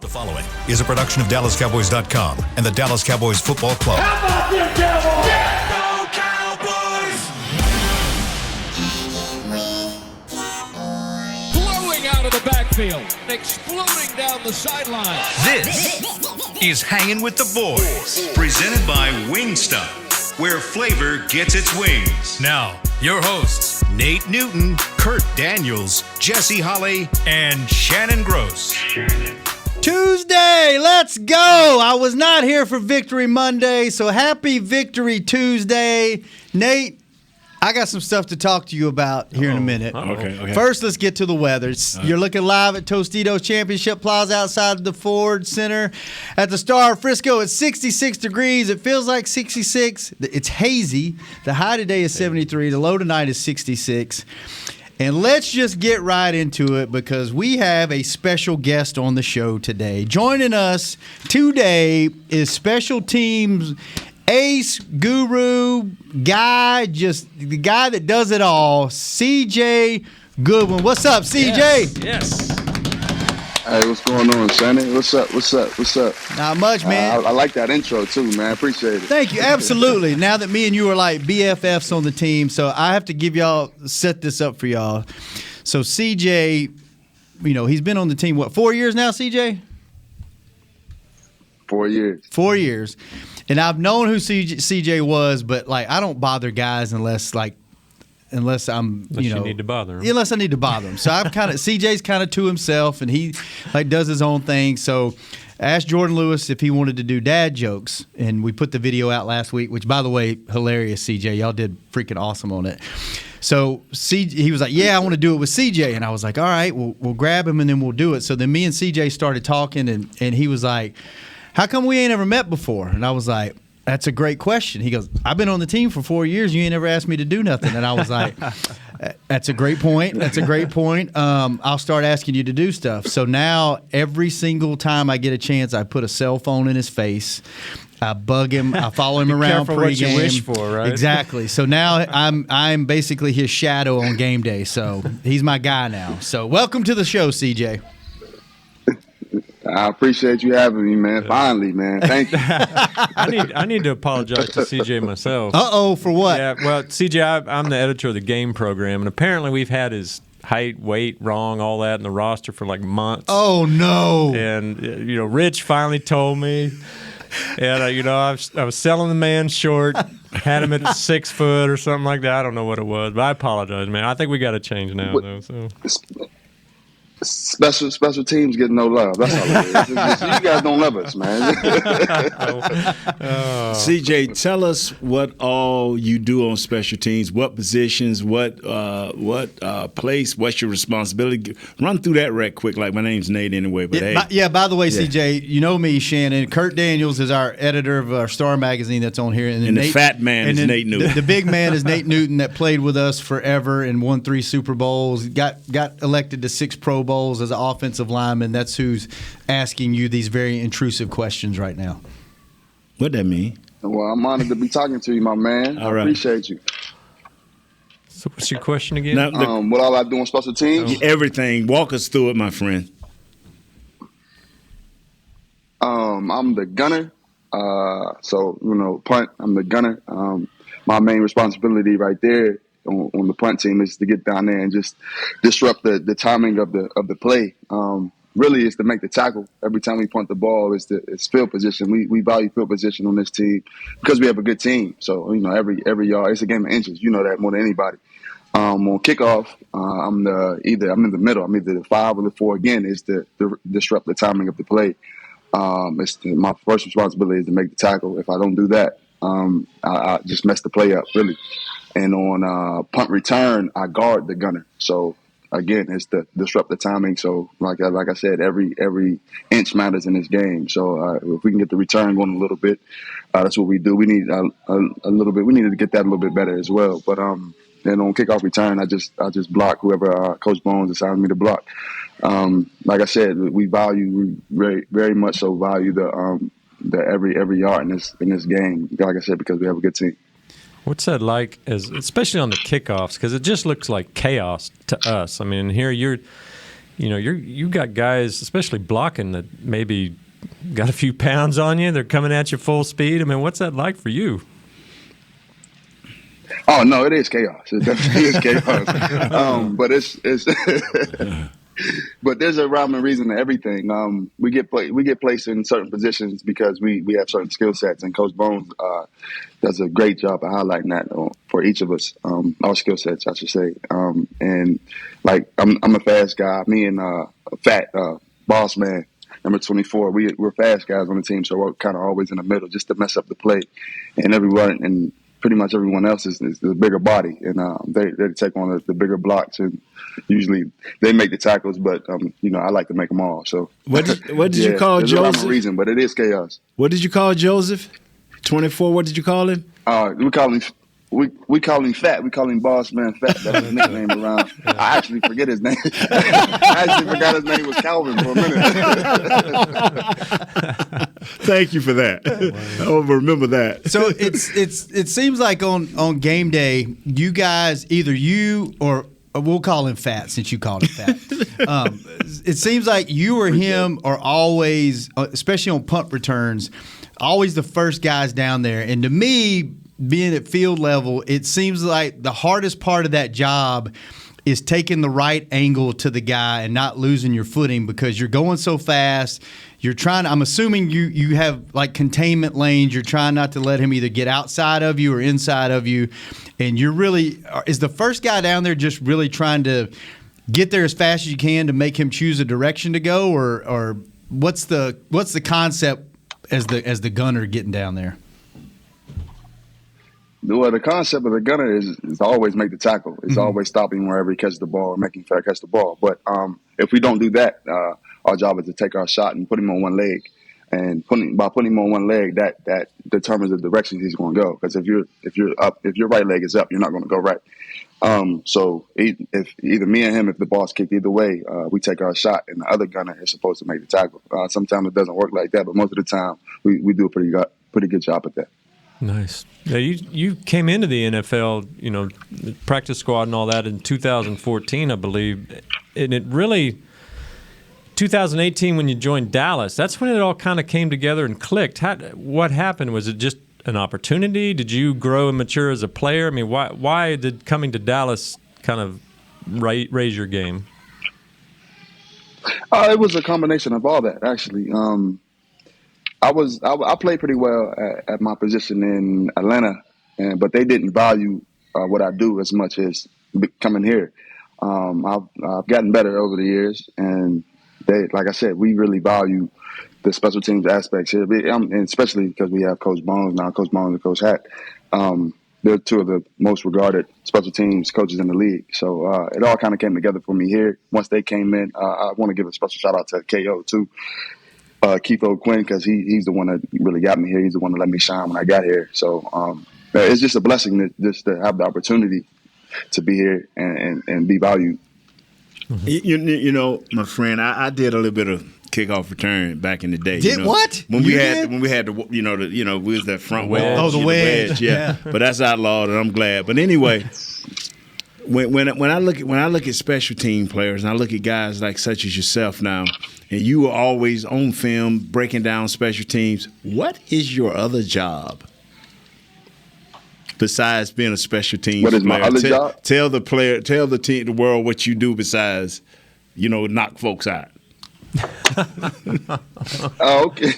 The following is a production of DallasCowboys.com and the Dallas Cowboys Football Club. How about them Cowboys? Yeah, go Cowboys! Blowing out of the backfield, exploding down the sideline. This is Hangin' with the Boys, presented by Wingstop, where flavor gets its wings. Now, your hosts, Nate Newton, Kurt Daniels, Jesse Holley, and Shannon Gross. Tuesday, let's go. I was not here for Victory Monday, so happy Victory Tuesday. Nate, I got some stuff to talk to you about here in a minute. Okay. First, let's get to the weather. You're looking live at Tostitos Championship Plaza outside the Ford Center. At the Star of Frisco, it's 66 degrees. It feels like 66. It's hazy. The high today is 73. The low tonight is 66. And let's just get right into it because we have a special guest on the show today. Joining us today is special teams ace, guru, guy, just the guy that does it all, CJ Goodwin. What's up, CJ? Yes. Hey, what's going on, Shannon? What's up? Not much, man. I like that intro, too, man. Appreciate it. Thank you. Absolutely. Now that me and you are like BFFs on the team, so I have to set this up for y'all. So CJ, he's been on the team, 4 years now, CJ? 4 years. 4 years. And I've known who CJ was, but, I don't bother guys unless I'm, you need to bother him. Unless I need to bother him. So CJ's kind of to himself, and he does his own thing. So I asked Jordan Lewis if he wanted to do dad jokes, and we put the video out last week, which, by the way, hilarious, CJ. Y'all did freaking awesome on it. So he was like, yeah, I want to do it with CJ. And I was like, all right, we'll grab him, and then we'll do it. So then me and CJ started talking, and he was like, how come we ain't ever met before? And I was like, that's a great question. He goes, I've been on the team for 4 years. You ain't ever asked me to do nothing. And I was like, that's a great point. I'll start asking you to do stuff. So now every single time I get a chance, I put a cell phone in his face. I bug him. I follow him around pregame. What you wish for, right? Exactly. So now I'm basically his shadow on game day. So he's my guy now. So welcome to the show, CJ. I appreciate you having me, man. Finally, man. Thank you. I need to apologize to CJ myself. For what? Yeah, well, CJ, I'm the editor of the game program, and apparently we've had his height, weight wrong, all that in the roster for months. Oh, no. And, Rich finally told me. And, I was selling the man short, had him at 6 foot or something like that. I don't know what it was, but I apologize, man. I think we got to change now, though. So. Special teams get no love. That's all it is. You guys don't love us, man. CJ, tell us what all you do on special teams, what positions, what place, what's your responsibility. Run through that right quick. My name's Nate anyway, but by the way, CJ, you know me, Shannon. Kurt Daniels is our editor of our Star magazine that's on here. And the fat man is Nate Newton. The big man is Nate Newton that played with us forever and won 3 Super Bowls, got elected to 6 Pro Bowls as an offensive lineman. That's who's asking you these very intrusive questions right now. What that mean? Well, I'm honored to be talking to you, my man. All right. I appreciate you. So what's your question again? Now, what all I do on special teams? Everything. Walk us through it, my friend. I'm the gunner. Punt, I'm the gunner. My main responsibility right there on the punt team is to get down there and just disrupt the timing of the play. Really is to make the tackle. Every time we punt the ball, it's field position. We value field position on this team because we have a good team. So, every yard, it's a game of inches. You know that more than anybody. On kickoff, I'm in the middle. I'm either the 5 or the 4. Again, is to disrupt the timing of the play. My first responsibility is to make the tackle. If I don't do that, I just mess the play up, really. And on punt return, I guard the gunner. So, again, it's to disrupt the timing. So, like I said, every inch matters in this game. So, if we can get the return going a little bit, that's what we do. We need a little bit. We needed to get that a little bit better as well. But then on kickoff return, I just block whoever Coach Bones assigns me to block. Like I said, we very, very much so value the every yard in this game. Like I said, because we have a good team. What's that like, especially on the kickoffs? Because it just looks like chaos to us. I mean, here you got guys, especially blocking, that maybe got a few pounds on you. They're coming at you full speed. I mean, what's that like for you? Oh no, it is chaos. It definitely is chaos. But it's but there's a rhyme and reason to everything. We get placed in certain positions because we have certain skill sets, and Coach Bones does a great job of highlighting that for each of us, our skill sets, I should say. And like I'm a fast guy. Me and Fat Boss Man, number 24. We're fast guys on the team, so we're kind of always in the middle just to mess up the play, and pretty much everyone else is the bigger body, and they take on the bigger blocks, and usually they make the tackles, but I like to make them all. So what did you call Joseph? There's a reason, but it is chaos. What did you call Joseph? 24. What did you call him? We call him Fat. We call him Boss Man Fat. That's his nickname around. I actually forget his name. I actually forgot his name was Calvin for a minute. Thank you for that. I'll remember that. So it seems like on game day, you guys, either you or we'll call him Fat since you called him Fat. It seems like you or him are always, especially on punt returns, always the first guys down there. And to me, being at field level, it seems like the hardest part of that job is taking the right angle to the guy and not losing your footing because you're going so fast. You're trying. I'm assuming you have like containment lanes. You're trying not to let him either get outside of you or inside of you. And you're really is the first guy down there just really trying to get there as fast as you can to make him choose a direction to go, or what's the concept as the gunner getting down there? Well, the concept of the gunner is to always make the tackle. It's always stopping wherever he catches the ball or making Fat catch the ball. But if we don't do that, our job is to take our shot and put him on one leg. And by putting him on one leg, that determines the direction he's going to go. Because if your right leg is up, you're not going to go right. So if either me and him, if the ball's kicked either way, we take our shot, and the other gunner is supposed to make the tackle. Sometimes it doesn't work like that, but most of the time we do a pretty good job at that. Nice. Now you came into the NFL, practice squad and all that in 2014, I believe, and it really 2018 when you joined Dallas. That's when it all kind of came together and clicked. What happened? Was it just an opportunity? Did you grow and mature as a player? I mean, why did coming to Dallas kind of raise your game? It was a combination of all that, actually. I played pretty well at my position in Atlanta, but they didn't value what I do as much as coming here. I've gotten better over the years, and like I said, we really value the special teams aspects here, and especially because we have Coach Bones now, Coach Bones and Coach Hatt. They're two of the most regarded special teams coaches in the league. So it all kind of came together for me here. Once they came in, I want to give a special shout out to KO too. Keith O'Quinn, because he's the one that really got me here. He's the one that let me shine when I got here. So it's just a blessing to have the opportunity to be here and be valued. My friend, I did a little bit of kickoff return back in the day. What? When we had the we was that front wedge. Oh, the wedge. Yeah. But that's outlawed, and I'm glad. But anyway, when I look at special team players, and I look at guys like such as yourself now, and you were always on film breaking down special teams. What is your other job besides being a special teams player? What is my other job? Tell the team, the world what you do besides, knock folks out. Oh, okay.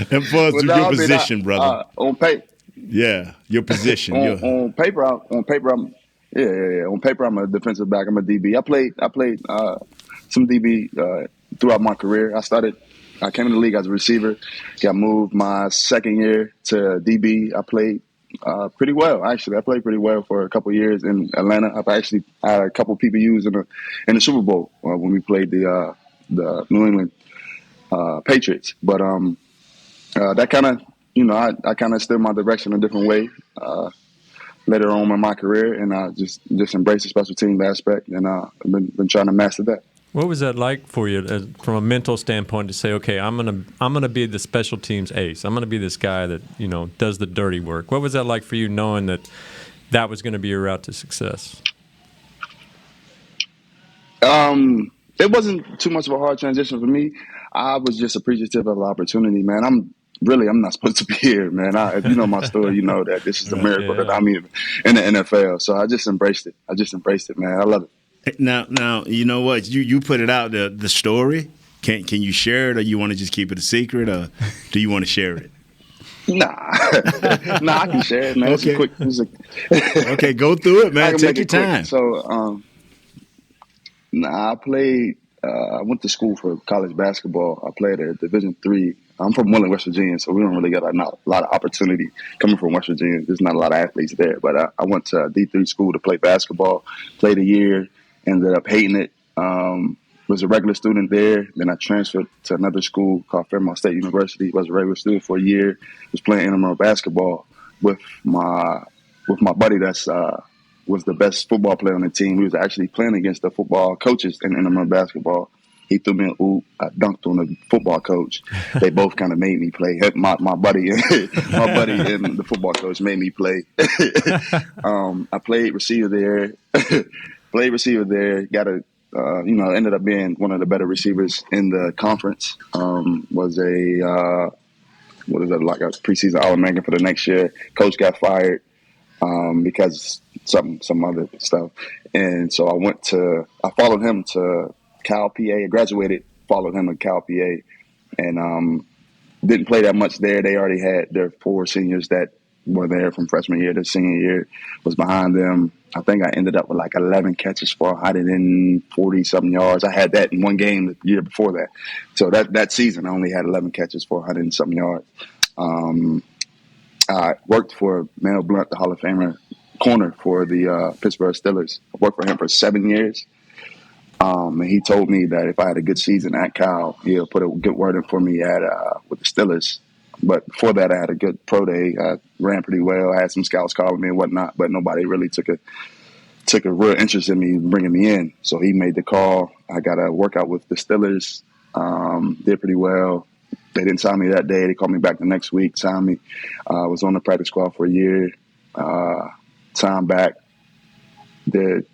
And plus your position, brother. On paper. Yeah, your position. On paper, I'm a defensive back. I'm a DB. I played some DB throughout my career. I came in the league as a receiver. Got moved my second year to DB. I played pretty well, actually. I played pretty well for a couple of years in Atlanta. I've actually had a couple of PBUs in the Super Bowl when we played the New England Patriots. But that kind of, I kind of steered my direction a different way later on in my career, and I just embraced the special teams aspect, and I've been trying to master that. What was that like for you from a mental standpoint to say, okay, I'm gonna be the special teams ace. I'm gonna be this guy that does the dirty work. What was that like for you, knowing that was going to be your route to success? It wasn't too much of a hard transition for me. I was just appreciative of the opportunity, man. I'm not supposed to be here, man. If you know my story, you know that this is a miracle that I'm even in the NFL. So I just embraced it. Man. I love it. Now, you know what? You put it out the story. Can you share it, or you want to just keep it a secret, or do you want to share it? Nah, I can share it, man. Okay. Okay, go through it, man. Take your time. So, I played. I went to school for college basketball. I played at Division III. I'm from Wheeling, West Virginia, so we don't really get a lot of opportunity coming from West Virginia. There's not a lot of athletes there. But I went to D3 school to play basketball. Played a year, ended up hating it. Was a regular student there. Then I transferred to another school called Fairmont State University. Was a regular student for a year. Was playing intramural basketball with my buddy that's was the best football player on the team. We was actually playing against the football coaches in intramural basketball. He threw me an oop. I dunked on the football coach. They both kind of made me play. My buddy, my buddy, and the football coach made me play. I played receiver there. Got a ended up being one of the better receivers in the conference. Was a preseason All-American for the next year. Coach got fired because some other stuff, and so I followed him to Cal, PA. I graduated, followed him to Cal, PA, and didn't play that much there. They already had their 4 seniors that were there from freshman year to senior year. Was behind them. I think I ended up with like 11 catches for 140-something yards. I had that in one game the year before that. So that season, I only had 11 catches for 100-something yards. I worked for Mel Blount, the Hall of Famer corner for the Pittsburgh Steelers. I worked for him for 7 years. And he told me that if I had a good season at Cal, he'll put a good word in for me with the Steelers. But before that, I had a good pro day. I ran pretty well. I had some scouts calling me and whatnot, but nobody really took a real interest in me bringing me in. So he made the call. I got a workout with the Steelers. Did pretty well. They didn't sign me that day. They called me back the next week, signed me. Was on the practice squad for a year. Signed back. Did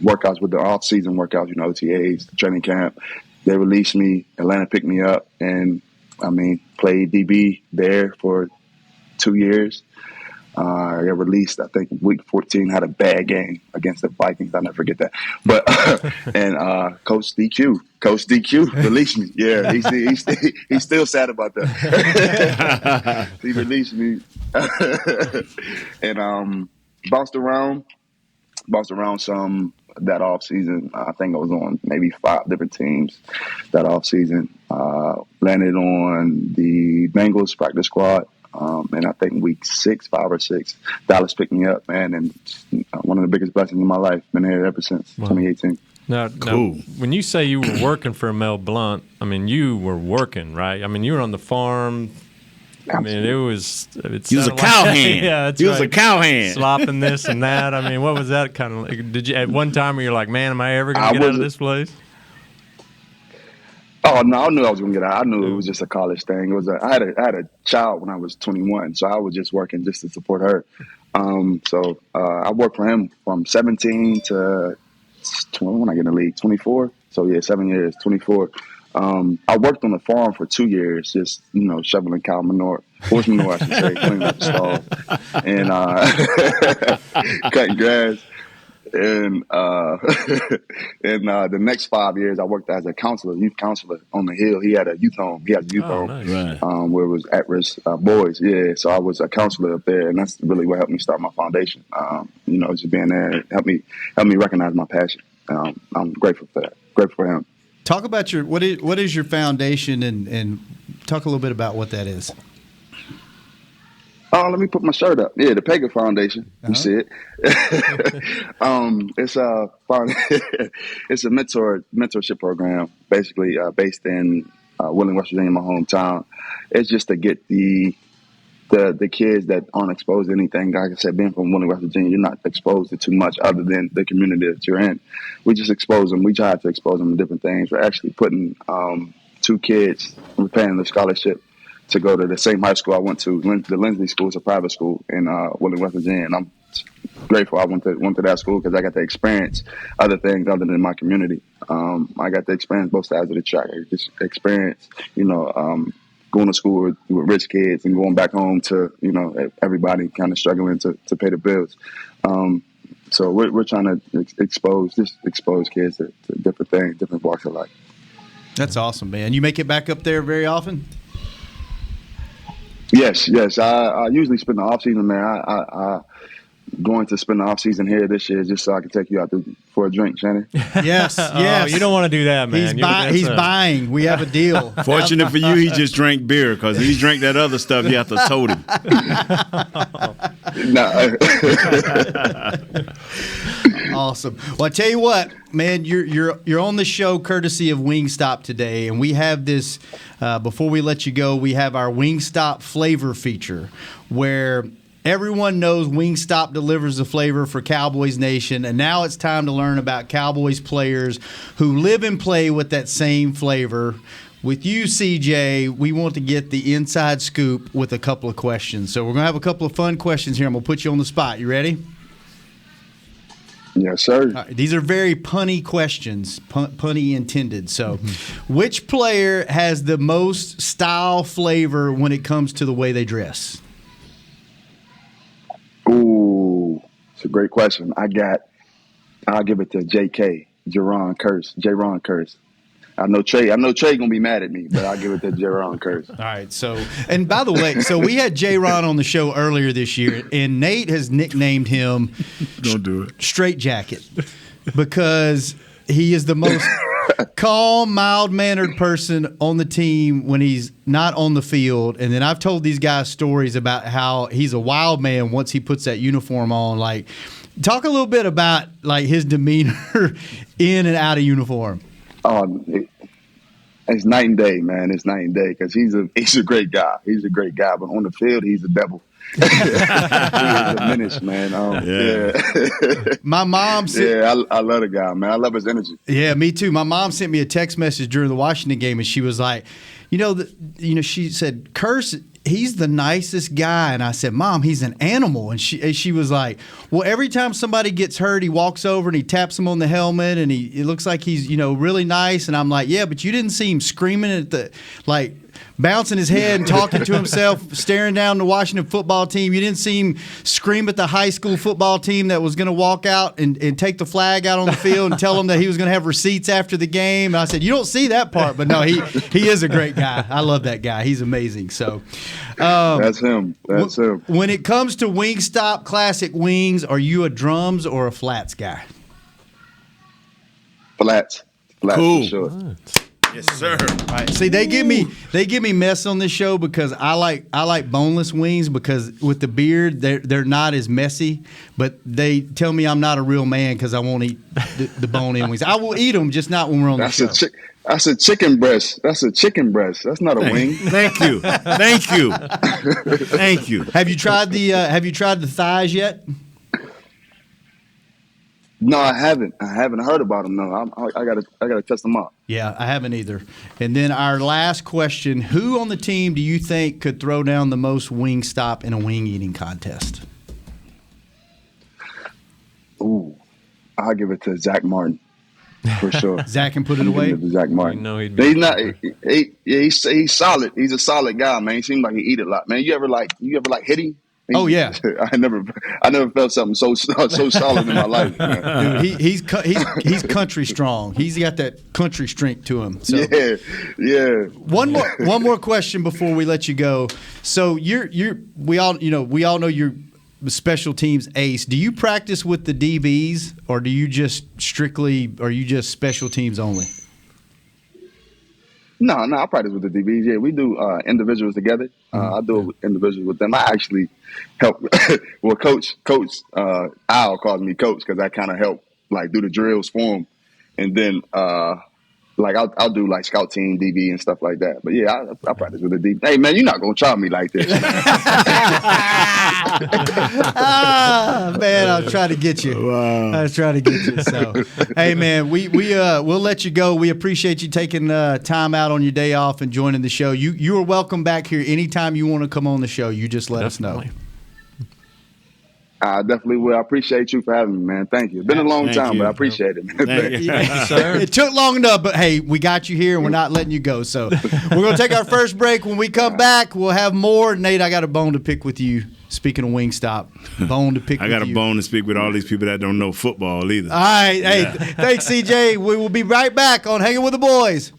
workouts with the off-season workouts, OTAs, training camp. They released me. Atlanta picked me up, and played DB there for 2 years. I got released, I think, week 14, had a bad game against the Vikings. I'll never forget that. But and Coach DQ released me. Yeah, he's still sad about that. He released me. And bounced around some that off season. I think I was on maybe 5 different teams that off season. Landed on the Bengals practice squad, and I think week 5 or 6, Dallas picked me up, man, and one of the biggest blessings in my life. Been here ever since 2018. Now, when you say you were working for Mel Blount, you were working, right? You were on the farm. It was. He was a cowhand. Yeah, that's he right. was a cowhand. Slopping this and that. What was that kind of like? Did you at one time where you're like, man, am I ever going to get out of this place? Oh no, I knew I was going to get out. I knew it was just a college thing. It was. I had a child when I was 21, so I was just working just to support her. So I worked for him from 17 to when I get in the league, 24. So yeah, 7 years, 24. I worked on the farm for 2 years, just shoveling cow manure, horse manure, I should say, cleaning up the stall, and cutting grass. And the next 5 years, I worked as a youth counselor on the Hill. He had a youth home. He has a youth home, nice. Where it was at-risk boys. Yeah, so I was a counselor up there, and that's really what helped me start my foundation. Just being there helped me recognize my passion. I'm grateful for that. Grateful for him. Talk about what is your foundation, and talk a little bit about what that is. Oh, let me put my shirt up. Yeah, the Pega Foundation. You see it. It's a mentorship program, basically based in Wheeling, West Virginia, my hometown. It's just to get the kids that aren't exposed to anything. Like I said, being from Wheeling, West Virginia, you're not exposed to too much other than the community that you're in. We just expose them. We try to expose them to different things. We're actually putting 2 kids, we're paying the scholarship to go to the same high school I went to. The Lindsley School is a private school in Wheeling, West Virginia, and I'm grateful I went to that school because I got to experience other things other than my community. I got to experience both sides of the track. I just experience, going to school with rich kids and going back home to, everybody kind of struggling to pay the bills. So we're trying to expose kids to different things, different walks of life. That's awesome, man. You make it back up there very often? Yes. I usually spend the off season, man. I going to spend the off season here this year just so I can take you out for a drink, Shannon. Yes. Oh, you don't want to do that, man. He's buying. We have a deal. Fortunate for you, he just drank beer because he drank that other stuff. You have to tote him. Nah. Awesome. Well, I tell you what, man, you're on the show courtesy of Wingstop today, and we have this. Before we let you go, we have our Wingstop Flavor feature, where everyone knows Wingstop delivers the flavor for Cowboys Nation, and now it's time to learn about Cowboys players who live and play with that same flavor. With you, CJ, we want to get the inside scoop with a couple of questions. So we're going to have a couple of fun questions here. I'm going to put you on the spot. You ready? Yes, sir. All right, these are very punny questions, punny intended. So, which player has the most style flavor when it comes to the way they dress? Ooh, it's a great question. I'll give it to Jaron Curse. I know Trey gonna be mad at me, but I'll give it to Jaron Curse. All right. So, and by the way, we had J-Ron on the show earlier this year, and Nate has nicknamed him Don't do it. Straight Jacket because he is the most calm, mild-mannered person on the team when he's not on the field. And then I've told these guys stories about how he's a wild man once he puts that uniform on. Like, talk a little bit about like his demeanor in and out of uniform. It's night and day, man. It's night and day because he's a great guy. He's a great guy, but on the field, he's a devil. He's a menace, man. Yeah. My mom said, I love the guy, man. I love his energy. Yeah, me too. My mom sent me a text message during the Washington game, and she was like, she said, Curse, he's the nicest guy. And I said, Mom, he's an animal. And she was like, well, every time somebody gets hurt, he walks over and he taps him on the helmet, and it looks like he's, really nice. And I'm like, yeah, but you didn't see him screaming at bouncing his head and talking to himself, staring down the Washington football team. You didn't see him scream at the high school football team that was going to walk out and take the flag out on the field and tell them that he was going to have receipts after the game. And I said, you don't see that part, but no, he is a great guy. I love that guy. He's amazing. So that's him. That's him. When it comes to Wingstop Classic Wings, are you a drums or a flats guy? Flats Cool. for sure. Yes, sir. All right. See, they give me mess on this show because I like boneless wings because with the beard they're not as messy, but they tell me I'm not a real man because I won't eat the bone-in wings. I will eat them, just not when we're on the show. That's a chicken breast. That's a chicken breast. That's not a wing. Thank you. Thank you. Have you tried the thighs yet? No, I haven't. I haven't heard about them. No, I gotta test them out. Yeah, I haven't either. And then our last question: who on the team do you think could throw down the most Wingstop in a wing eating contest? Ooh, I'll give it to Zach Martin for sure. Zach can put it away. Zach Martin. He'd be he's not. He's solid. He's a solid guy, man. He seems like he eat a lot, man. You ever hit him? Oh yeah, I never felt something so solid in my life. Man. Dude, he's country strong. He's got that country strength to him. So. Yeah. One more question before we let you go. So we all know you're the special teams ace. Do you practice with the DBs or are you just special temes only? No, I practice with the DBs. Yeah, we do individuals together. I do individuals with them. I actually help. Well, Coach Al calls me Coach because I kind of help do the drills for him, and then I'll do scout team DB and stuff like that. But yeah, I practice with the DB. Hey man, you're not gonna try me like this. Man, I'll try to get you. Wow. I was trying to get you. So, hey, man, we'll let you go. We appreciate you taking time out on your day off and joining the show. You are welcome back here anytime you want to come on the show. You just let us know. I definitely will. I appreciate you for having me, man. Thank you. It's been a long Thank time, you. but I appreciate it, man. Thank you. It took long enough, but hey, we got you here and we're not letting you go. So we're going to take our first break. When we come back, we'll have more. Nate, I got a bone to pick with you. Speaking of Wingstop, bone to pick with you. I got a bone to speak with all these people that don't know football either. All right. Hey, thanks, CJ. We will be right back on Hanging with the Boys.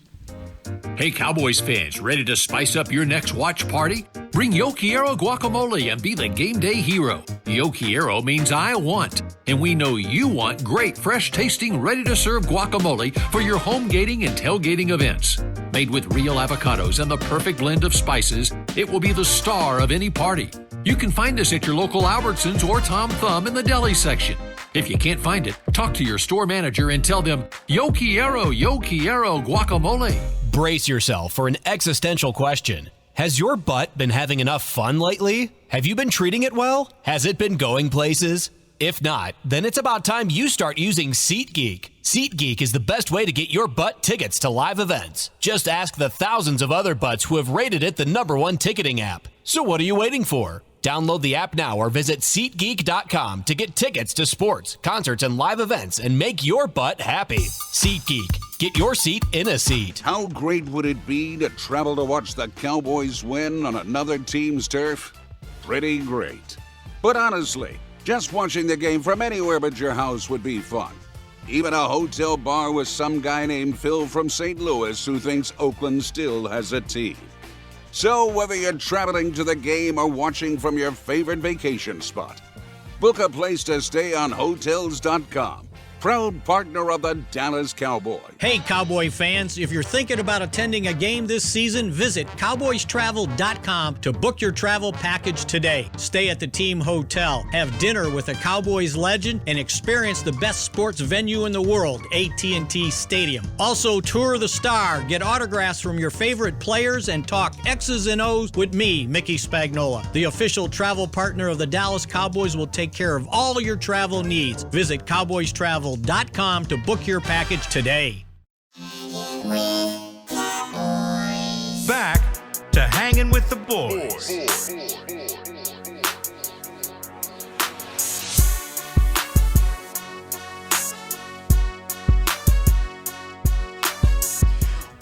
Hey, Cowboys fans, ready to spice up your next watch party? Bring Yo Quiero guacamole and be the game day hero. Yo Quiero means I want, and we know you want great, fresh-tasting, ready-to-serve guacamole for your home gating and tailgating events. Made with real avocados and the perfect blend of spices, it will be the star of any party. You can find us at your local Albertsons or Tom Thumb in the deli section. If you can't find it, talk to your store manager and tell them, Yo Quiero guacamole. Brace yourself for an existential question. Has your butt been having enough fun lately? Have you been treating it well? Has it been going places? If not, then it's about time you start using SeatGeek. SeatGeek is the best way to get your butt tickets to live events. Just ask the thousands of other butts who have rated it the #1 ticketing app. So what are you waiting for? Download the app now or visit SeatGeek.com to get tickets to sports, concerts, and live events and make your butt happy. SeatGeek. Get your seat in a seat. How great would it be to travel to watch the Cowboys win on another team's turf? Pretty great. But honestly, just watching the game from anywhere but your house would be fun. Even a hotel bar with some guy named Phil from St. Louis who thinks Oakland still has a team. So whether you're traveling to the game or watching from your favorite vacation spot, book a place to stay on Hotels.com. Proud partner of the Dallas Cowboys. Hey, Cowboy fans, if you're thinking about attending a game this season, visit CowboysTravel.com to book your travel package today. Stay at the team hotel, have dinner with a Cowboys legend, and experience the best sports venue in the world, AT&T Stadium. Also, tour the Star, get autographs from your favorite players, and talk X's and O's with me, Mickey Spagnola. The official travel partner of the Dallas Cowboys will take care of all your travel needs. Visit CowboysTravel.com to book your package today. Back to Hanging with the Boys.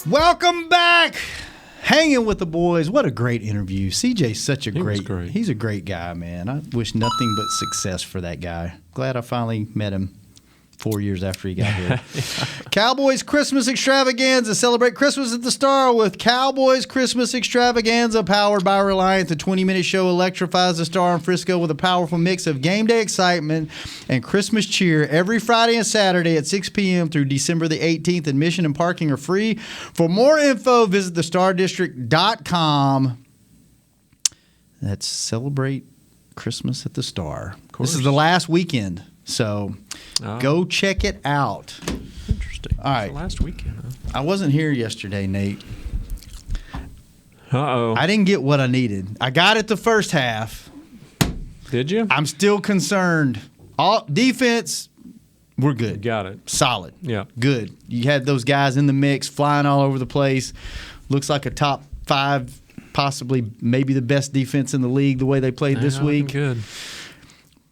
Welcome back. Hanging with the Boys. What a great interview. CJ's such a was great. great. He's a great guy, man. I wish nothing but success for that guy. Glad I finally met him 4 years after he got here. Cowboys Christmas Extravaganza. Celebrate Christmas at the Star with Cowboys Christmas Extravaganza, powered by Reliant. The 20-minute show electrifies the Star in Frisco with a powerful mix of game day excitement and Christmas cheer every Friday and Saturday at 6 p.m. through December the 18th. Admission and parking are free. For more info, visit thestardistrict.com. That's Celebrate Christmas at the Star. This is the last weekend. So go check it out. Interesting. All right. Last weekend. I wasn't here yesterday, Nate. Uh-oh. I didn't get what I needed. I got it the first half. Did you? I'm still concerned. All defense, we're good. Got it. Solid. Yeah. Good. You had those guys in the mix, flying all over the place. Looks like a top 5, possibly maybe the best defense in the league the way they played this week. Good.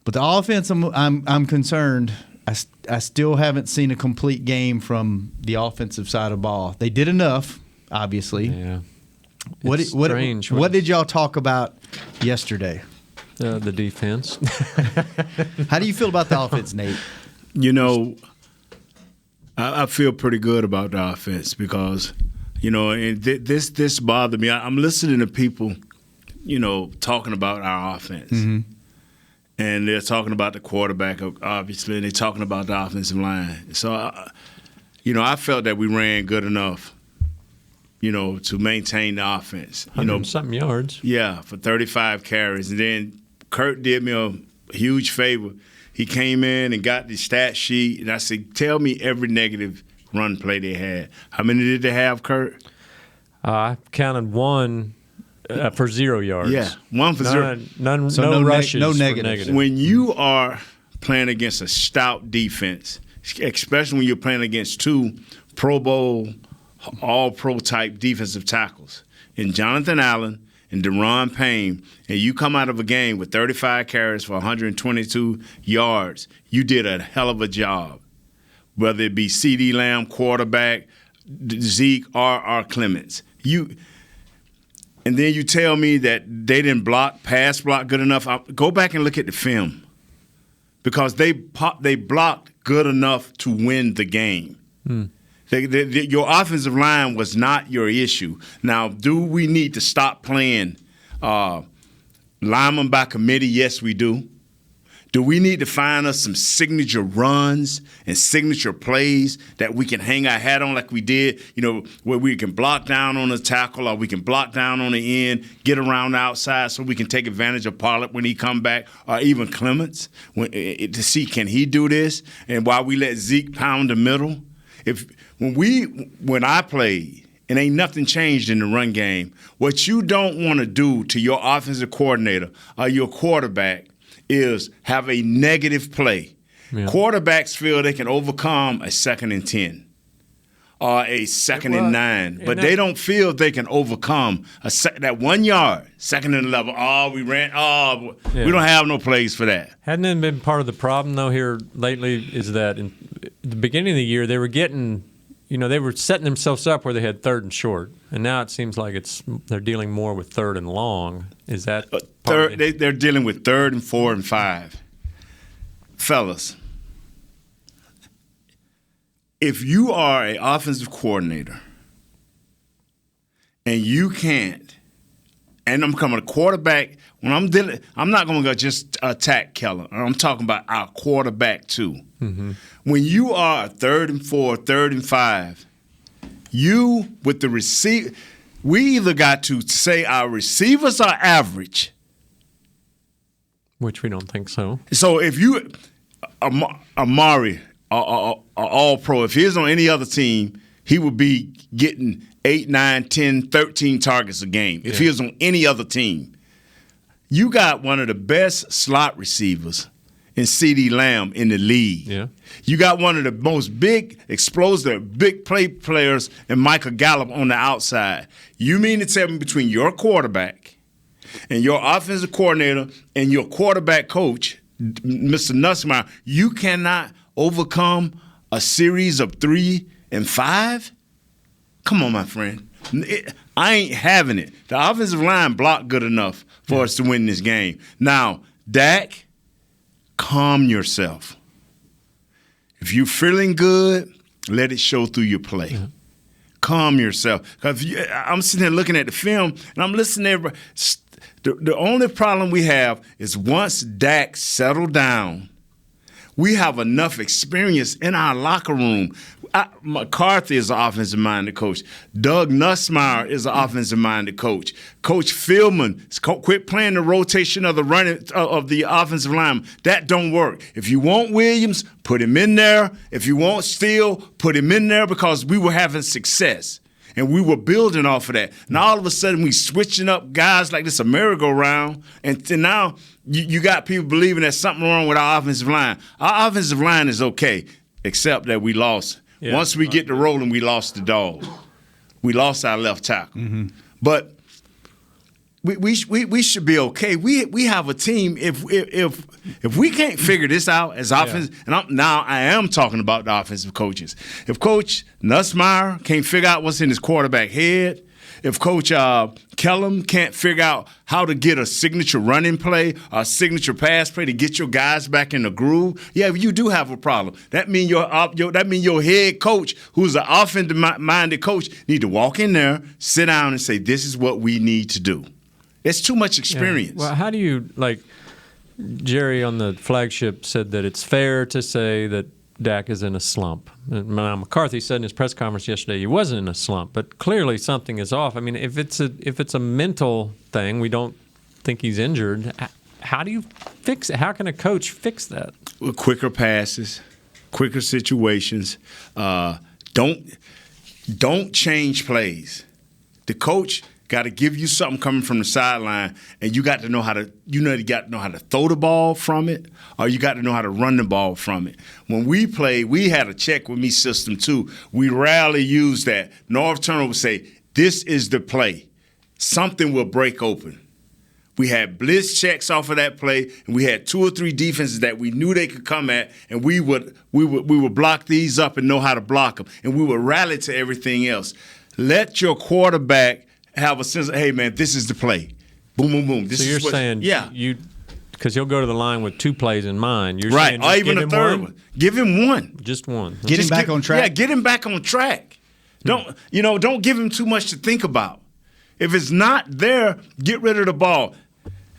But the offense, I'm concerned. I still haven't seen a complete game from the offensive side of the ball. They did enough, obviously. Yeah. It's strange. What did y'all talk about yesterday? The defense. How do you feel about the offense, Nate? You know, I feel pretty good about the offense because, you know, and this bothered me. I'm listening to people, you know, talking about our offense. Mm-hmm. And they're talking about the quarterback, obviously, and they're talking about the offensive line. So, you know, I felt that we ran good enough, you know, to maintain the offense. You know, something yards. Yeah, for 35 carries. And then Kurt did me a huge favor. He came in and got the stat sheet, and I said, tell me every negative run play they had. How many did they have, Kurt? I counted one. For 0 yards. Yeah, 1 for 0. None, so no rushes. No negatives. When you are playing against a stout defense, especially when you're playing against 2 Pro Bowl, All-Pro type defensive tackles, in Jonathan Allen and Deron Payne, and you come out of a game with 35 carries for 122 yards, you did a hell of a job. Whether it be CeeDee Lamb, quarterback, Zeke, or Clements. And then you tell me that they didn't pass block good enough. Go back and look at the film. Because they blocked good enough to win the game. Your offensive line was not your issue. Now, do we need to stop playing lineman by committee? Yes, we do. Do we need to find us some signature runs and signature plays that we can hang our hat on like we did, where we can block down on the tackle or we can block down on the end, get around the outside so we can take advantage of Pollard when he come back, or even Clements to see can he do this, and while we let Zeke pound the middle. When I played, and ain't nothing changed in the run game, what you don't want to do to your offensive coordinator or your quarterback is have a negative play. Yeah. Quarterbacks feel they can overcome a 2nd and 10 or a 2nd and 9, but they don't feel they can overcome that 1 yard, 2nd and 11. We ran. We don't have no plays for that. Hadn't it been part of the problem, though, here lately is that in the beginning of the year they were getting – they were setting themselves up where they had 3rd and short, and now it seems like they're dealing more with 3rd and long. Is that they're dealing with 3rd and 4 and 5. Fellas, if you are an offensive coordinator and you can't, and I'm coming a quarterback, when I'm not going to go just attack Keller. I'm talking about our quarterback too. Mm-hmm. When you are 3rd and 4, 3rd and 5, you with the receiver, we either got to say our receivers are average, which we don't think so. So if you, Amari, all pro, if he was on any other team, he would be getting 8, 9, 10, 13 targets a game. If he was on any other team. You got one of the best slot receivers in CeeDee Lamb in the league. Yeah. You got one of the most big, explosive, big play players in Michael Gallup on the outside. You mean to tell me between your quarterback and your offensive coordinator and your quarterback coach, Mr. Nussmeier, you cannot overcome a series of 3 and 5? Come on, my friend. I ain't having it. The offensive line blocked good enough for us to win this game. Now, Dak, calm yourself. If you're feeling good, let it show through your play. Yeah. Calm yourself. Because I'm sitting there looking at the film, and I'm listening to everybody. The only problem we have is once Dak settled down, we have enough experience in our locker room. McCarthy is an offensive-minded coach. Doug Nussmeier is an offensive-minded coach. Coach Philman quit playing the rotation of the offensive line. That don't work. If you want Williams, put him in there. If you want Steele, put him in there because we were having success. And we were building off of that. Now, all of a sudden, we switching up guys like this a merry-go-round. And now you got people believing there's something wrong with our offensive line. Our offensive line is okay, except that we lost. Yeah. Once we get to rolling, we lost the dog. We lost our left tackle. Mm-hmm. But we should be okay. We have a team. If we can't figure this out as offense, and I am talking about the offensive coaches. If Coach Nussmeier can't figure out what's in his quarterback head, if Coach Kellum can't figure out how to get a signature running play, a signature pass play to get your guys back in the groove, you do have a problem. That means your head coach, who's an offensive-minded coach, need to walk in there, sit down, and say, "This is what we need to do." It's too much experience. Yeah. Well, how do you, Jerry on the flagship said that it's fair to say that Dak is in a slump. And McCarthy said in his press conference yesterday he wasn't in a slump, but clearly something is off. I mean, if it's a mental thing, we don't think he's injured. How do you fix it? How can a coach fix that? Well, quicker passes, quicker situations. Don't change plays. The coach got to give you something coming from the sideline, and you got to know how to. You got to know how to throw the ball from it, or you got to know how to run the ball from it. When we played, we had a check with me system too. We rarely use that. Norv Turner would say, "This is the play. something will break open. We had blitz checks off of that play, and we had 2 or 3 defenses that we knew they could come at, and we would block these up and know how to block them, and we would rally to everything else. Let your quarterback have a sense of, hey, man, this is the play. Boom, boom, boom. So you're saying because he'll go to the line with 2 plays in mind. You're saying or even a third one. Give him one. Just one. Get him back on track. Yeah, get him back on track. Don't give him too much to think about. If it's not there, get rid of the ball.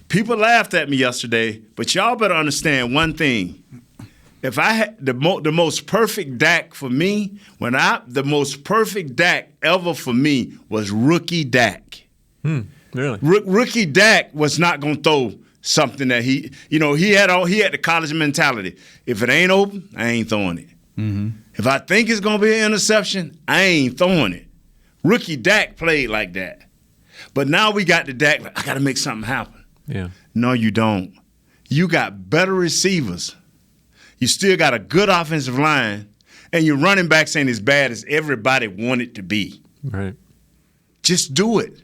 People laughed at me yesterday, but y'all better understand one thing. If I had the most perfect Dak for me, the most perfect Dak ever for me was rookie Dak. Really? Rookie Dak was not going to throw something that he had the college mentality. If it ain't open, I ain't throwing it. Mm-hmm. If I think it's going to be an interception, I ain't throwing it. Rookie Dak played like that. But now we got the Dak, I got to make something happen. Yeah. No, you don't. You got better receivers. You still got a good offensive line, and your running backs ain't as bad as everybody want it to be. Right. Just do it.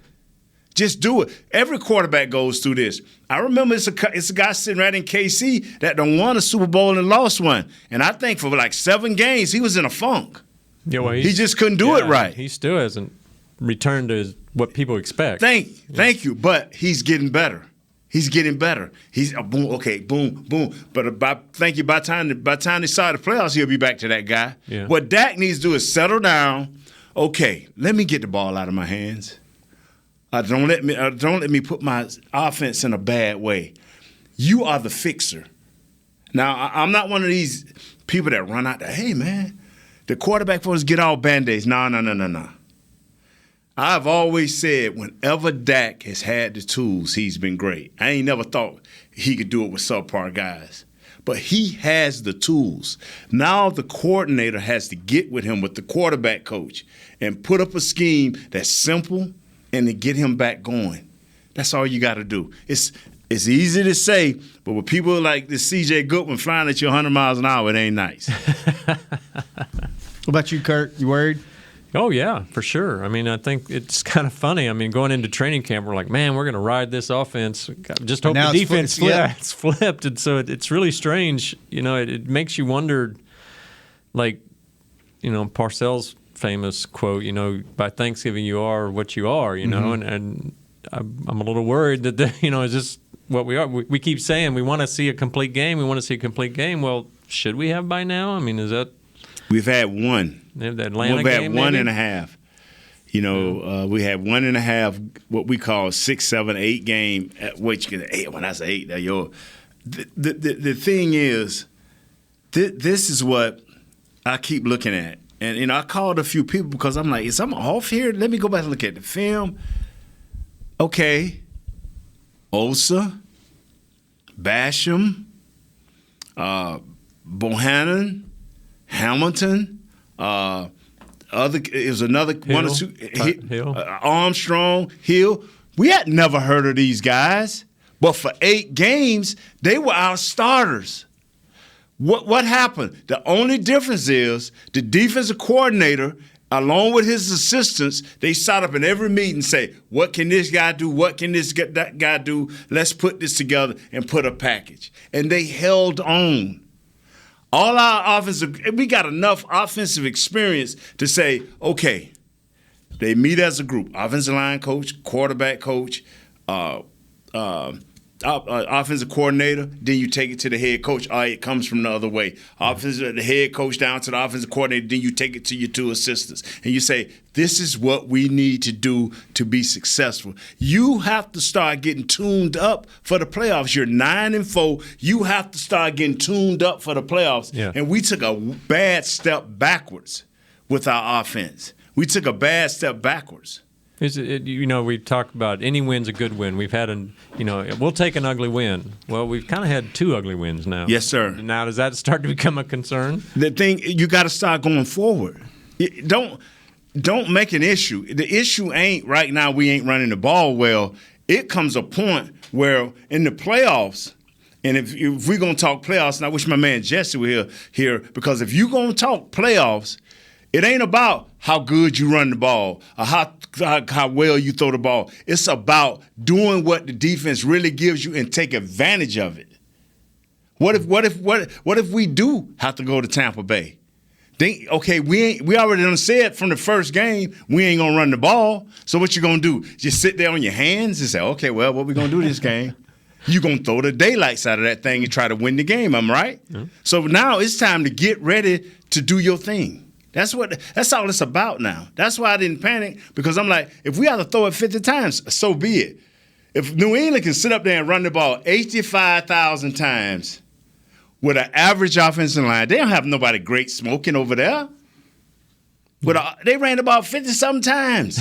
Just do it. Every quarterback goes through this. I remember it's a guy sitting right in KC that done won a Super Bowl and lost one. And I think for like 7 games, he was in a funk. Yeah, well, he just couldn't do it right. He still hasn't returned to what people expect. Thank you. But he's getting better. He's getting better. He's boom. But by the time they start the playoffs, he'll be back to that guy. Yeah. What Dak needs to do is settle down. Okay, let me get the ball out of my hands. Don't let me put my offense in a bad way. You are the fixer. Now, I'm not one of these people that run out there, hey, man, the quarterback for us get all Band-Aids. No. I've always said whenever Dak has had the tools, he's been great. I ain't never thought he could do it with subpar guys. But he has the tools. Now the coordinator has to get with him, with the quarterback coach, and put up a scheme that's simple and to get him back going. That's all you got to do. It's easy to say, but with people like this CJ Goodwin flying at you 100 miles an hour, it ain't nice. What about you, Kurt? You worried? Oh, yeah, for sure. I mean, I think it's kind of funny. I mean, going into training camp, we're like, man, we're going to ride this offense. Just hope the defense it's flipped. And so it's really strange. You know, it makes you wonder, like, you know, Parcells' famous quote, you know, by Thanksgiving you are what you are, you know, and I'm a little worried that, you know, is this what we are? We keep saying we want to see a complete game. We want to see a complete game. Well, should we have by now? I mean, is that? We've had one. The Atlanta We've had game, one maybe? and a half. You know, we had 1.5, what we call 6, 7, 8 game. Which when I say 8, the thing is, this is what I keep looking at, and you know, I called a few people because I'm like, is something off here? Let me go back and look at the film. Okay, Osa, Basham, Bohannon, Hamilton, it was another Hill, one or two. Hill. Armstrong, Hill. We had never heard of these guys, but for 8 games, they were our starters. What happened? The only difference is the defensive coordinator, along with his assistants, they sat up in every meeting and say, what can this guy do? What can that guy do? Let's put this together and put a package. And they held on. All our we got enough offensive experience to say, okay, they meet as a group, offensive line coach, quarterback coach, offensive coordinator, then you take it to the head coach. All right, it comes from the other way. The head coach down to the offensive coordinator, then you take it to your 2 assistants. And you say, this is what we need to do to be successful. You have to start getting tuned up for the playoffs. You're 9-4. You have to start getting tuned up for the playoffs. Yeah. And we took a bad step backwards with our offense. We took a bad step backwards. You know, we've talked about any win's a good win. We've had we'll take an ugly win. Well, we've kind of had 2 ugly wins now. Yes, sir. Now, does that start to become a concern? The thing, you got to start going forward. Don't make an issue. The issue ain't right now we ain't running the ball well. It comes a point where in the playoffs, and if we're going to talk playoffs, and I wish my man Jesse were here, because if you're going to talk playoffs, It ain't about how good you run the ball or how well you throw the ball. It's about doing what the defense really gives you and take advantage of it. What if we do have to go to Tampa Bay? We already done said from the first game we ain't gonna run the ball. So what you gonna do? Just sit there on your hands and say, okay, well, what we gonna do this game? You gonna throw the daylights out of that thing and try to win the game. I'm right. Mm-hmm. So now it's time to get ready to do your thing. That's all it's about now. That's why I didn't panic, because I'm like, if we have to throw it 50 times, so be it. If New England can sit up there and run the ball 85,000 times with an average offensive line, they don't have nobody great smoking over there. They ran the ball 50-something times.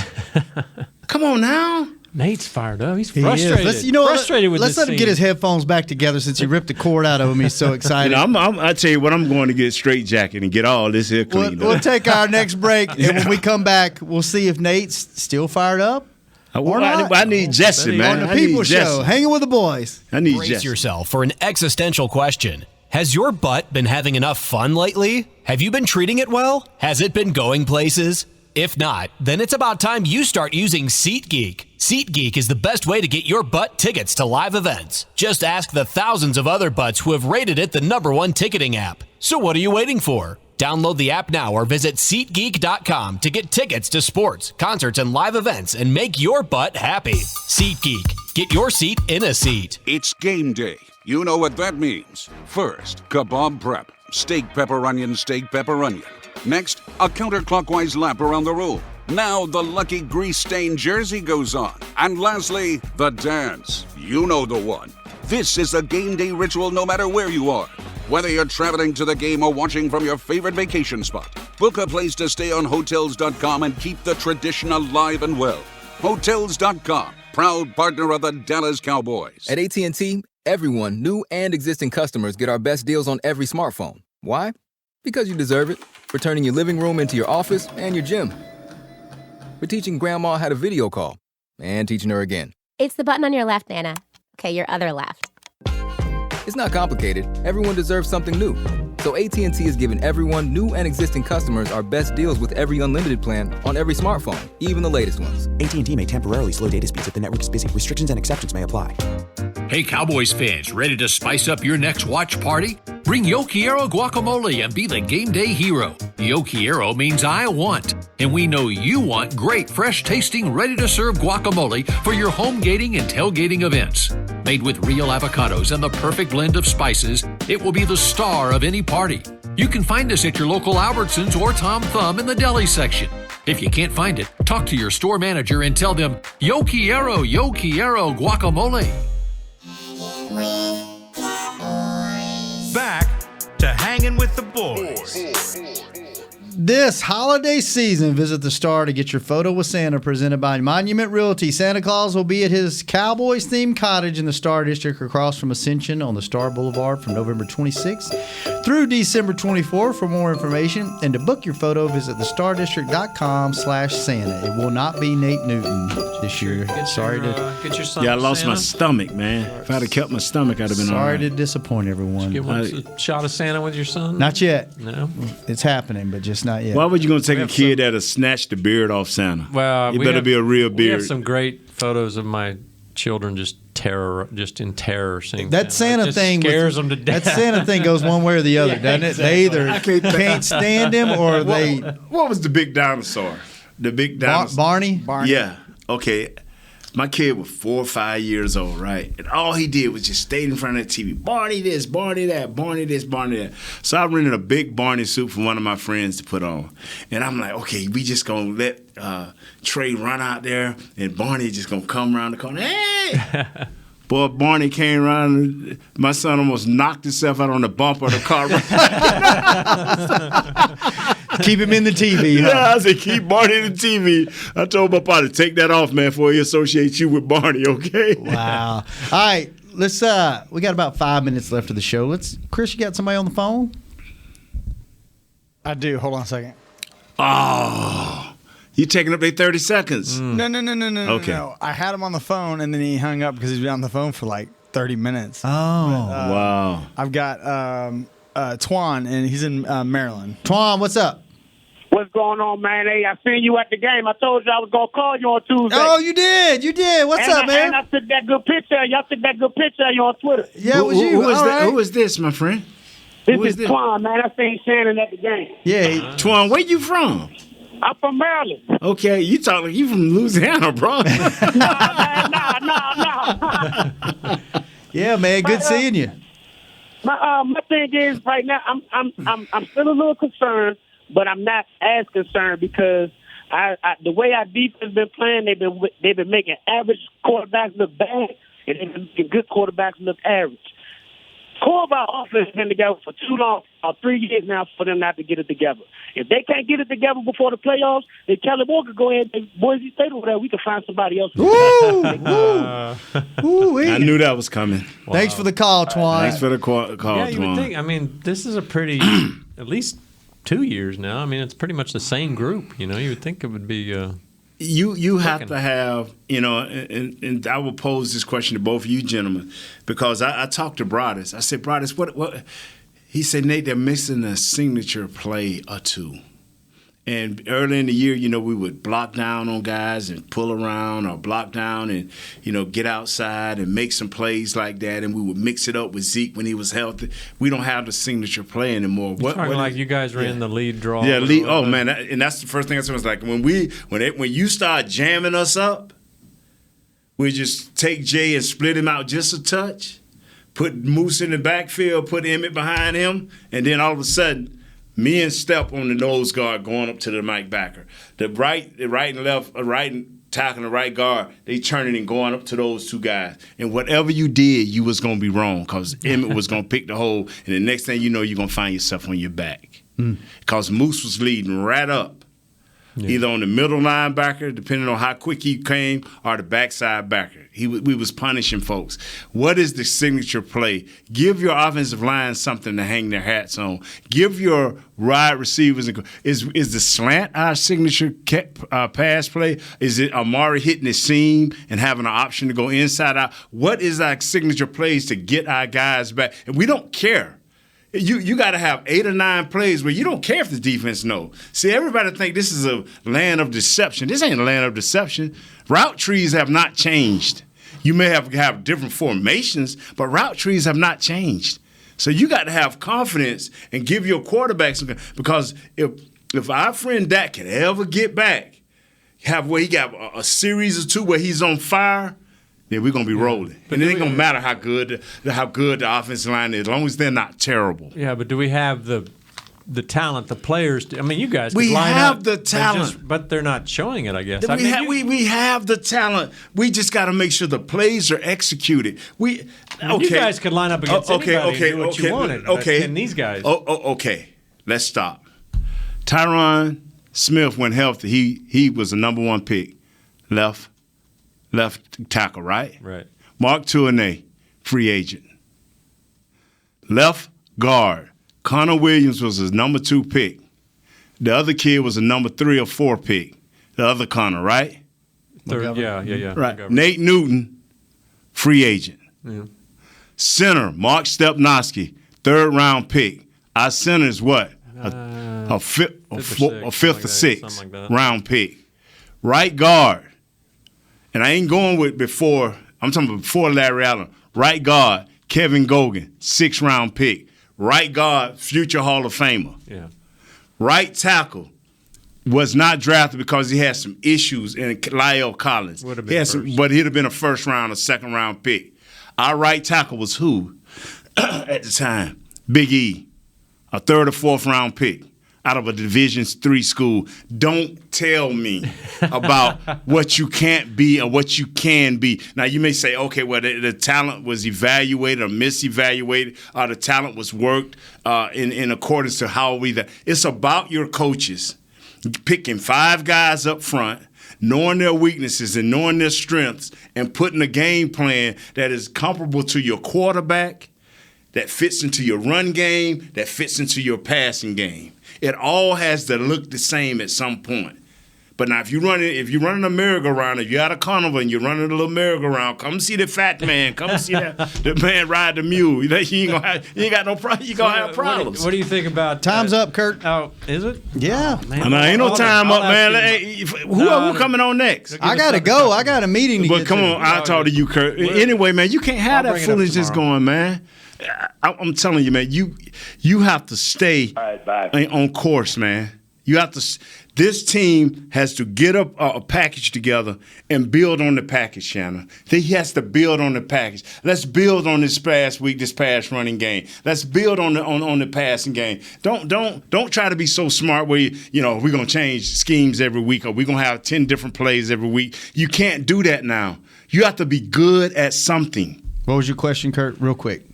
Come on now. Nate's fired up. He's frustrated. Let's let him get his headphones back together since he ripped the cord out of him. He's so excited. I tell you what, I'm going to get a straight jacket and get all this here cleaned up. We'll take our next break, and when we come back, we'll see if Nate's still fired up. I need Jesse, man. On the People Show, hanging with the boys. I need Brace Jesse. yourself for an existential question. Has your butt been having enough fun lately? Have you been treating it well? Has it been going places? If not, then it's about time you start using SeatGeek. SeatGeek is the best way to get your butt tickets to live events. Just ask the thousands of other butts who have rated it the #1 ticketing app. So what are you waiting for? Download the app now or visit SeatGeek.com to get tickets to sports, concerts, and live events and make your butt happy. SeatGeek. Get your seat in a seat. It's game day. You know what that means. First, kebab prep. Steak, pepper, onion, steak, pepper, onion. Next, a counterclockwise lap around the room. Now the lucky grease-stained jersey goes on. And lastly, the dance. You know the one. This is a game day ritual no matter where you are. Whether you're traveling to the game or watching from your favorite vacation spot, book a place to stay on Hotels.com and keep the tradition alive and well. Hotels.com, proud partner of the Dallas Cowboys. At AT&T, everyone, new and existing customers, get our best deals on every smartphone. Why? Because you deserve it. We're turning your living room into your office and your gym. We're teaching Grandma how to video call and teaching her again. It's the button on your left, Nana. Okay, your other left. It's not complicated. Everyone deserves something new. So AT&T is giving everyone, new and existing customers, our best deals with every unlimited plan on every smartphone, even the latest ones. AT&T may temporarily slow data speeds if the network is busy. Restrictions and exceptions may apply. Hey, Cowboys fans, ready to spice up your next watch party? Bring Yo Quiero guacamole and be the game day hero. Yo Quiero means I want, and we know you want great, fresh-tasting, ready-to-serve guacamole for your home gating and tailgating events. Made with real avocados and the perfect blend of spices, it will be the star of any party. You can find us at your local Albertsons or Tom Thumb in the deli section. If you can't find it, talk to your store manager and tell them, Yo Quiero guacamole. Back to Hanging with the Boys. This holiday season, visit the Star to get your photo with Santa, presented by Monument Realty. Santa Claus will be at his Cowboys-themed cottage in the Star District across from Ascension on the Star Boulevard from November 26th through December 24th. For more information and to book your photo, visit thestardistrict.com/Santa. It will not be Nate Newton this year. Sorry to get your son. Yeah, I lost my stomach, man. If I'd have kept my stomach, I'd have been all right. Sorry to disappoint everyone. Get a shot of Santa with your son? Not yet. No. It's happening, but just not yet. Why would you gonna take a kid that'll snatch the beard off Santa? Well, it better be a real beard. We have some great photos of my children just in terror seeing that Santa thing scares them to death. That Santa thing goes one way or the other, doesn't it? Exactly. They either can't stand him or they. What was the big dinosaur? The big dinosaur. Barney. Yeah. Okay. My kid was 4 or 5 years old, right? And all he did was just stay in front of the TV. Barney this, Barney that, Barney this, Barney that. So I rented a big Barney suit for one of my friends to put on. And I'm like, okay, we just going to let Trey run out there, and Barney just going to come around the corner. Hey! Boy, Barney came around, my son almost knocked himself out on the bumper of the car. Keep him in the TV, huh? Yeah, I said, keep Barney in the TV. I told my father, take that off, man, before he associates you with Barney, okay? Wow. All right, let's, we got about 5 minutes left of the show. Chris, you got somebody on the phone? I do. Hold on a second. Oh. You taking up their 30 seconds. No. Okay. No. I had him on the phone, and then he hung up because he's been on the phone for like 30 minutes. Oh. Wow. I've got Twan, and he's in Maryland. Twan, what's up? What's going on, man? Hey, I seen you at the game. I told you I was going to call you on Tuesday. Oh, you did. What's up, man? And I took that good picture. Y'all took that good picture of you on Twitter. Yeah, it was you. Who is this, my friend? This is Twan, man. I seen Shannon at the game. Yeah. Twan, where you from? I'm from Maryland. Okay, you talk like you from Louisiana, bro. No. Yeah, man. Good seeing you. My thing is right now I'm still a little concerned, but I'm not as concerned because the way our defense been playing, they've been making average quarterbacks look bad, and they've been making good quarterbacks look average. Core of our offense has been together for too long, 3 years now, for them not to get it together. If they can't get it together before the playoffs, then Kelly Walker go ahead and Boise State over there. We can find somebody else. Ooh. I knew that was coming. Wow. Thanks for the call, Twan. Thanks for the call, Yeah, you Twan. would think. I mean, this is a pretty, at least 2 years now. I mean, it's pretty much the same group. You would think it would be. You have to have, and I will pose this question to both of you gentlemen, because I talked to Broadus. I said, Broadus, what? He said, Nate, they're missing a signature play or two. And early in the year, we would block down on guys and pull around, or block down and, get outside and make some plays like that. And we would mix it up with Zeke when he was healthy. We don't have the signature play anymore. What like you guys ran the lead draw? Yeah, lead. Oh man, and that's the first thing I said was like when you start jamming us up, we just take Jay and split him out just a touch, put Moose in the backfield, put Emmett behind him, and then all of a sudden, me and Step on the nose guard going up to the Mike backer. The right and left, right and tackling the right guard, they turning and going up to those two guys. And whatever you did, you was going to be wrong because Emmett was going to pick the hole, and the next thing you know, you're going to find yourself on your back. Because Moose was leading right up, either on the middle linebacker, depending on how quick he came, or the backside backer. We was punishing folks. What is the signature play? Give your offensive line something to hang their hats on. Give your wide receivers. Is the slant our signature pass play? Is it Amari hitting the seam and having an option to go inside out? What is our signature plays to get our guys back? And we don't care. You got to have 8 or 9 plays where you don't care if the defense knows. See, everybody think this is a land of deception. This ain't a land of deception. Route trees have not changed. You may have different formations, but route trees have not changed. So you got to have confidence and give your quarterbacks, because if our friend Dak can ever get back, have where he got a series or 2 where he's on fire, then we're going to be rolling. But it ain't going to matter how good the offensive line is, as long as they're not terrible. Yeah, but do we have the talent, the players? I mean, you guys we line have up the talent. but they're not showing it, I guess. We have the talent. We just got to make sure the plays are executed. You guys could line up against anybody and do what you wanted. Okay. And these guys. Okay. Let's stop. Tyron Smith, when healthy, he was the number 1 pick. Left tackle, right? Right. Mark Tournay, free agent. Left guard, Connor Williams was his number 2 pick. The other kid was a number 3 or 4 pick. The other Connor, right? Third, yeah. Right. Nate Newton, free agent. Yeah. Center, Mark Stepnoski, 3rd round pick. Our center is what? A fifth or 6th round pick. Right guard. And I ain't going with before. I'm talking about before Larry Allen. Right guard, Kevin Gogan, 6th round pick. Right guard, future Hall of Famer. Yeah. Right tackle was not drafted because he had some issues in Lyle Collins. Would have been but he'd have been a 1st round or 2nd round pick. Our right tackle was who at the time? Big E, a 3rd or 4th round pick out of a Division III school. Don't tell me about what you can't be or what you can be. Now, you may say, okay, well, the talent was evaluated or misevaluated, or the talent was worked in accordance to how we – it's about your coaches picking 5 guys up front, knowing their weaknesses and knowing their strengths, and putting a game plan that is comparable to your quarterback, that fits into your run game, that fits into your passing game. It all has to look the same at some point. But now if you're running a merry-go-round, if you're at a carnival and you're running a little merry-go-round, come see the fat man. Come see the man ride the mule. You ain't got no problem. You gonna have problems. What do you think about? Time's up, Kurt. Oh, is it? Yeah. Oh, man. No, ain't no time up, man. Hey, who coming on next? I gotta go. I got a meeting to But get come to. on, I'll talk to you, Kurt. Anyway, man, you can't have that foolishness going, man. I'm telling you, man, you have to stay on course, man. You have to. This team has to get a package together and build on the package, Shannon. He has to build on the package. Let's build on this past running game. Let's build on the passing game. Don't try to be so smart where we're gonna change schemes every week or we're gonna have 10 different plays every week. You can't do that now. You have to be good at something. What was your question, Kurt? Real quick.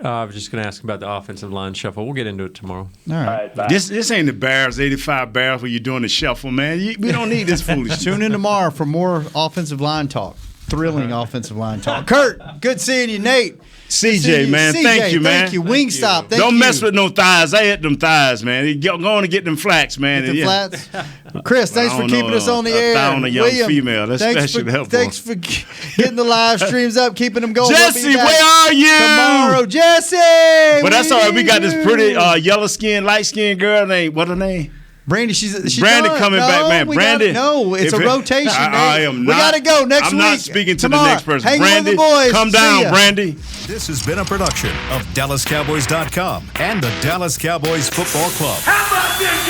I was just going to ask about the offensive line shuffle. We'll get into it tomorrow. All right. This ain't the Bears, 85 Bears, where you're doing the shuffle, man. We don't need this foolishness. Tune in tomorrow for more offensive line talk. Thrilling offensive line talk. Kurt, good seeing you. Nate. CJ, man, thank you, man. Thank you. Wingstop, thank you. Don't mess with no thighs. I hit them thighs, man. Go on and get them flats, man. Get them flats. Chris, thanks for keeping us on the air. Found a young William, female. That's special help. Thanks for getting the live streams up, keeping them going. Jesse, where are you? Tomorrow, Jesse. But that's all right. We got this pretty yellow skin, light skinned girl named, what her name? Brandy, she's Brandy done. coming back, man. Brandy, it's a rotation. I am not. We gotta go next week. I'm not speaking to tomorrow. the next person. Hang Brandy, with the boys. come down, Brandy. This has been a production of DallasCowboys.com and the Dallas Cowboys Football Club. How about this,